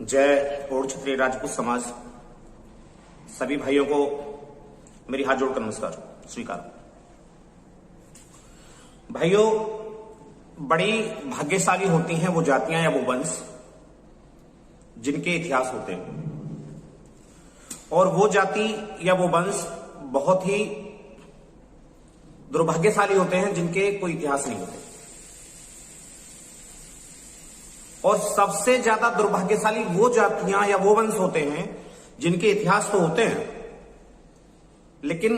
जय ओड क्षत्रिय राजपूत समाज। सभी भाइयों को मेरी हाथ जोड़कर नमस्कार स्वीकार। भाइयों, बड़ी भाग्यशाली होती हैं वो जातियां या वो वंश जिनके इतिहास होते हैं, और वो जाति या वो वंश बहुत ही दुर्भाग्यशाली होते हैं जिनके कोई इतिहास नहीं होते। और सबसे ज्यादा दुर्भाग्यशाली वो जातियां या वो वंश होते हैं जिनके इतिहास तो होते हैं, लेकिन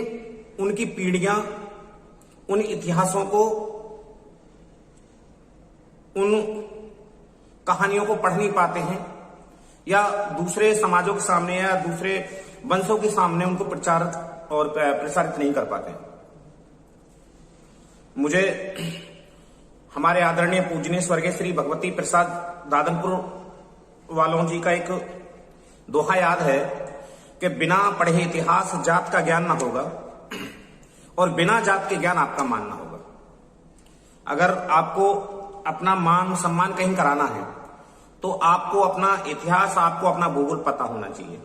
उनकी पीढ़ियां उन इतिहासों को, उन कहानियों को पढ़ नहीं पाते हैं, या दूसरे समाजों के सामने या दूसरे वंशों के सामने उनको प्रचारित और प्रसारित नहीं कर पाते। मुझे हमारे आदरणीय पूजनीय स्वर्गीय श्री भगवती प्रसाद दादनपुर वालों जी का एक दोहा याद है कि बिना पढ़े इतिहास जात का ज्ञान ना होगा और बिना जात के ज्ञान आपका मान ना होगा। अगर आपको अपना मान सम्मान कहीं कराना है तो आपको अपना इतिहास, आपको अपना भूगोल पता होना चाहिए।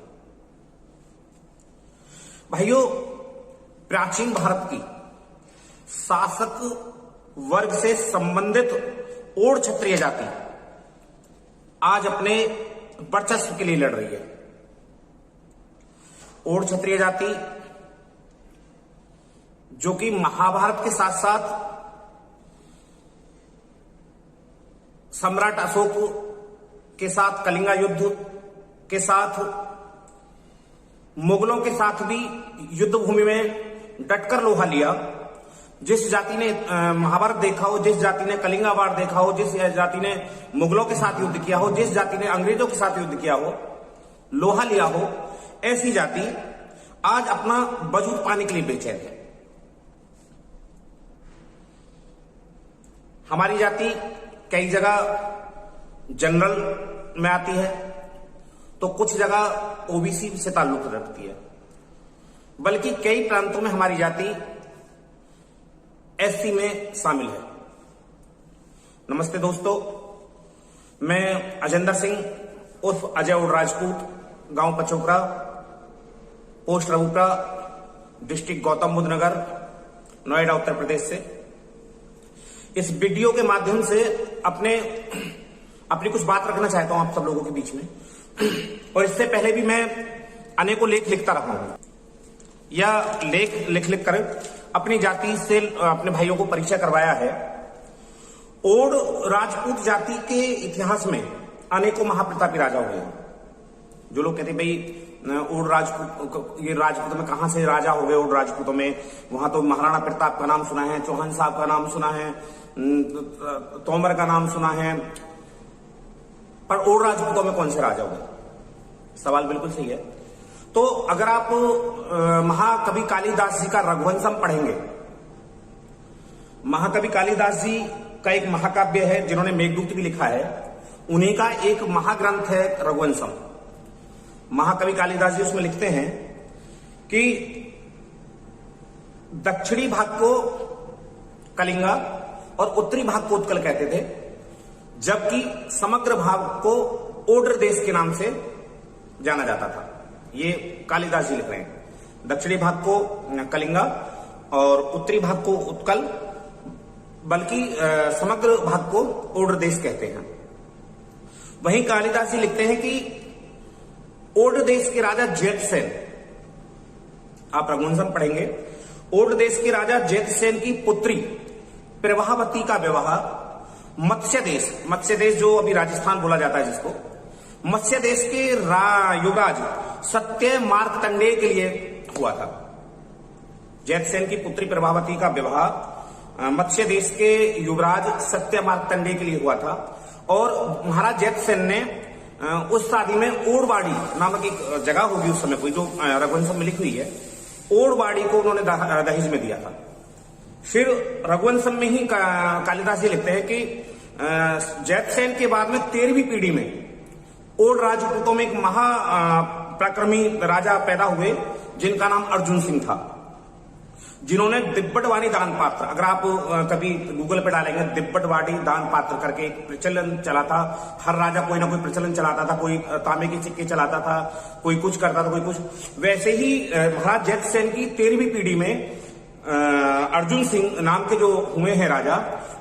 भाइयों, प्राचीन भारत की शासक वर्ग से संबंधित ओड क्षत्रिय जाति आज अपने वर्चस्व के लिए लड़ रही है। ओड क्षत्रिय जाति जो कि महाभारत के साथ साथ सम्राट अशोक के साथ, कलिंगा युद्ध के साथ, मुगलों के साथ भी युद्ध भूमि में डटकर लोहा लिया। जिस जाति ने महाभारत देखा हो, जिस जाति ने कलिंगा वार देखा हो, जिस जाति ने मुगलों के साथ युद्ध किया हो, जिस जाति ने अंग्रेजों के साथ युद्ध किया हो, लोहा लिया हो, ऐसी जाति आज अपना वजूद पाने के लिए बेचैन है। हमारी जाति कई जगह जनरल में आती है तो कुछ जगह ओबीसी से ताल्लुक रखती है, बल्कि कई प्रांतों में हमारी जाति एससी में शामिल है। नमस्ते दोस्तों, मैं अजेंद्र सिंह उर्फ अजय ओड राजपूत, गांव पचोकरा, पोस्ट रघुपुरा, डिस्ट्रिक्ट गौतम बुद्ध नगर, नोएडा, उत्तर प्रदेश से इस वीडियो के माध्यम से अपनी कुछ बात रखना चाहता हूं आप सब लोगों के बीच में। और इससे पहले भी मैं अनेकों लेख लिखता रहा हूं, या लेख लिख कर अपनी जाति से अपने भाइयों को परिचय करवाया है। ओड राजपूत जाति के इतिहास में अनेकों महाप्रतापी राजा हुए हैं। जो लोग कहते भाई ओड राजपूत, ये राजपूतों में कहां से राजा हो गए ओड राजपूतों में, वहां तो महाराणा प्रताप का नाम सुना है, चौहान साहब का नाम सुना है, तोमर का नाम सुना है, पर ओड राजपूतों में कौन से राजा हुए? सवाल बिल्कुल सही है। तो अगर आप महाकवि कालिदास जी का रघुवंशम पढ़ेंगे, महाकवि कालिदास जी का एक महाकाव्य है जिन्होंने मेघदूत भी लिखा है, उन्हीं का एक महाग्रंथ है रघुवंशम। महाकवि कालिदास जी उसमें लिखते हैं कि दक्षिणी भाग को कलिंगा और उत्तरी भाग को उत्कल कहते थे, जबकि समग्र भाग को ओड्र देश के नाम से जाना जाता था। ये कालिदास जी लिख रहे हैं। दक्षिणी भाग को कलिंगा और उत्तरी भाग को उत्कल, बल्कि समग्र भाग को ओड्र देश कहते हैं। वहीं कालिदास जी लिखते हैं कि ओड्र देश के राजा जैतसेन, आप रघुवंशम पढ़ेंगे, ओड्र देश के राजा जैतसेन की पुत्री प्रवाहवती का विवाह मत्स्य देश जो अभी राजस्थान बोला जाता है जिसको, मत्स्य देश के युवराज सत्य मार्कंडेय के लिए हुआ था। जैतसेन की पुत्री प्रभावती का विवाह मत्स्य देश के युवराज सत्य मार्कंडेय के लिए हुआ था, और महाराज जैतसेन ने उस शादी में ओडवाड़ी नामक एक जगह होगी उस समय कोई, जो रघुवंशम में लिखी हुई है, ओडवाड़ी को उन्होंने दहेज में दिया था। फिर रघुवंशम में ही कालिदास जी लिखते हैं कि जैतसेन के बाद में 13वीं पीढ़ी में ओड राजपूतों में एक महापराक्रमी राजा पैदा हुए जिनका नाम अर्जुन सिंह था। जिन्होंने दिब्बटवाणी दान पात्र, अगर आप कभी गूगल पे डालेंगे दिब्बटवाणी दान पात्र करके एक प्रचलन चला था। हर राजा कोई ना कोई प्रचलन चलाता था, कोई तांबे के सिक्के चलाता था, कोई कुछ करता था, कोई कुछ। वैसे ही महाराज जैत सेन की 13वीं पीढ़ी में अर्जुन सिंह नाम के जो हुए हैं राजा,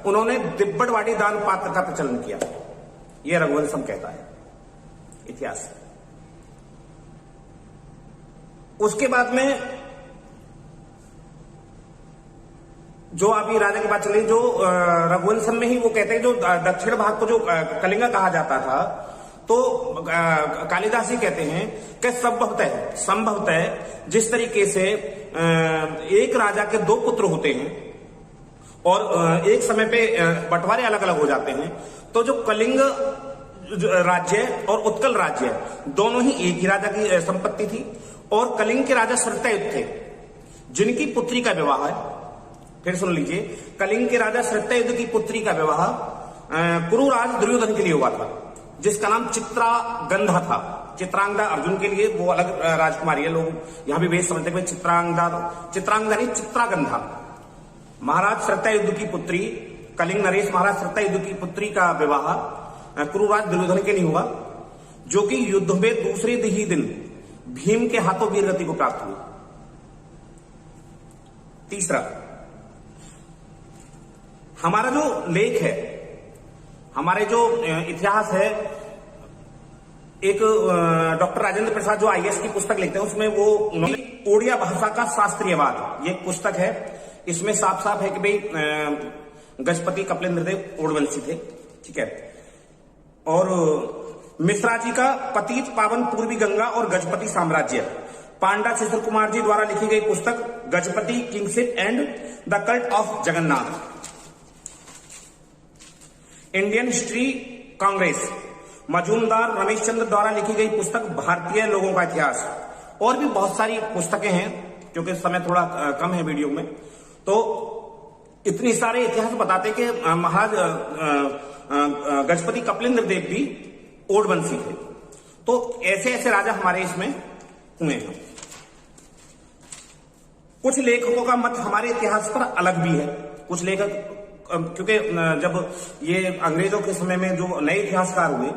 उन्होंने दिब्बटवाणी दान पात्र का प्रचलन किया। यह रघुवंशम कहता है इतिहास। उसके बाद में जो अभी राजा की बात चली, जो रघुवंशम में ही वो कहते हैं, जो दक्षिण भाग को जो कलिंग कहा जाता था, तो कालिदास ही कहते हैं कि संभवतः जिस तरीके से एक राजा के 2 पुत्र होते हैं और एक समय पे बंटवारे अलग अलग हो जाते हैं, तो जो कलिंग राज्य और उत्कल राज्य दोनों ही एक ही राजा की संपत्ति थी। और कलिंग के राजा श्रृतयुध थे, जिनकी पुत्री का विवाह है, फिर सुन लीजिए, कलिंग के राजा श्रृतयुध की पुत्री का विवाह कुरुराज दुर्योधन के लिए हुआ था, जिसका नाम चित्रांगदा था। चित्रांगदा अर्जुन के लिए वो अलग राजकुमारी है, लोग यहां भी भेद समझते हैं। चित्रांगदा नहीं, चित्रागंधा। महाराज श्रृतयुध की पुत्री, कलिंग नरेश महाराज श्रृतयुध की पुत्री का विवाह कुरुराज दुर्योधन के लिए हुआ, जो कि युद्ध में दूसरे ही दिन भीम के हाथों वीरगति को प्राप्त हुई। तीसरा, हमारा जो लेख है, हमारे जो इतिहास है, एक डॉक्टर राजेंद्र प्रसाद जो आईएएस की पुस्तक लिखते हैं, उसमें वो ओडिया भाषा का शास्त्रीयवाद, ये पुस्तक है। इसमें साफ साफ है कि भाई गजपति कपिलेंद्र देव ओडवंशी थे, ठीक है। और मिश्रा जी का पतित पावन पूर्वी गंगा और गजपति साम्राज्य, पांडा शिशिर कुमार जी द्वारा लिखी गई पुस्तक Gajapati kingship and the cult of Jagannath, Indian History Congress, Majumdar Ramesh Chandra द्वारा लिखी गई पुस्तक भारतीय लोगों का इतिहास, और भी बहुत सारी पुस्तकें हैं, क्योंकि समय थोड़ा कम है वीडियो में। तो इतनी सारे इतिहास बताते कि महाराज गजपति कपिलेंद्र देव भी ओडवंशी थे। तो ऐसे ऐसे राजा हमारे इसमें हुए हैं। कुछ लेखकों का मत हमारे इतिहास पर अलग भी है। कुछ लेखक, क्योंकि जब ये अंग्रेजों के समय में जो नए इतिहासकार हुए,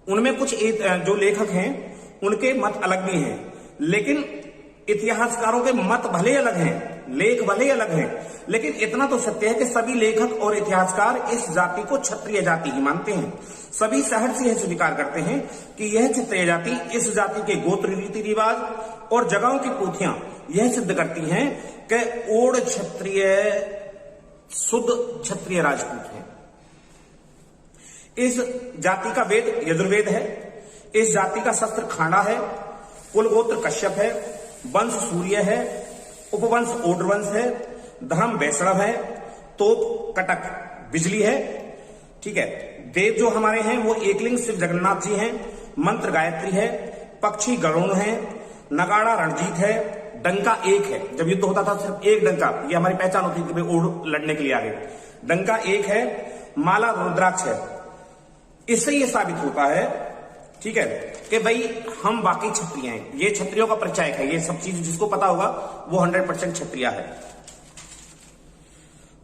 उनमें कुछ जो लेखक हैं उनके मत अलग भी हैं, लेकिन इतिहासकारों के मत भले अलग हैं, लेख भले अलग हैं, लेकिन इतना तो सत्य है कि सभी लेखक और इतिहासकार इस जाति को क्षत्रिय जाति ही मानते हैं। सभी सहज से यह स्वीकार करते हैं कि यह क्षत्रिय जाति, इस जाति के गोत्र, रीति रिवाज और जगहों की पोथियां यह सिद्ध करती हैं कि ओड क्षत्रिय शुद्ध क्षत्रिय राजपूत है। इस जाति का वेद यजुर्वेद है, इस जाति का शस्त्र खांडा है, कुल गोत्र कश्यप है, वंश सूर्य है, उपवंश ओडवंश है, धर्म वैष्णव है, तोप कटक बिजली है, ठीक है। देव जो हमारे हैं वो एकलिंग शिव जगन्नाथ जी हैं, मंत्र गायत्री है, पक्षी गरुण है, नगाड़ा रणजीत है, डंका एक है। जब युद्ध होता था सिर्फ एक डंका, ये हमारी पहचान होती थी, ओड लड़ने के लिए आगे, डंका एक है, माला रुद्राक्ष है। इससे ये साबित होता है, ठीक है, कि भाई हम वाकई क्षत्रिय हैं। ये क्षत्रियों का परिचय है। ये सब चीज जिसको पता होगा वो 100% क्षत्रिय है।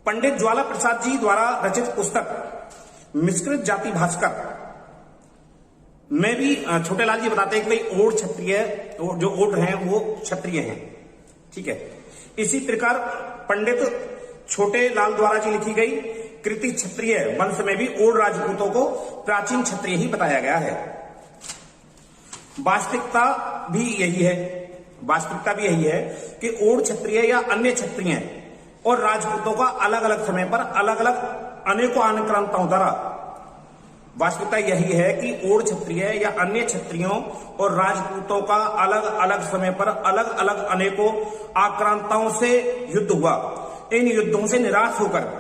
पंडित ज्वाला प्रसाद जी द्वारा रचित पुस्तक मिश्रित जाति भास्कर में भी छोटेलाल जी बताते हैं कि भाई ओड क्षत्रिय, जो ओड हैं वो क्षत्रिय हैं, ठीक है। इसी प्रकार पंडित छोटे लाल द्वारा जी लिखी गई कृति क्षत्रिय वंश में भी ओड राजपूतों को प्राचीन क्षत्रिय ही बताया गया है। वास्तविकता भी यही है कि ओड क्षत्रिय या अन्य क्षत्रिय और राजपूतों का अलग अलग समय पर अलग अलग अनेकों आक्रांताओं द्वारा, वास्तविकता यही है कि ओड क्षत्रिय या अन्य क्षत्रियों और राजपूतों का अलग अलग समय पर अलग अलग अनेकों आक्रांताओं से युद्ध हुआ। इन युद्धों से निराश होकर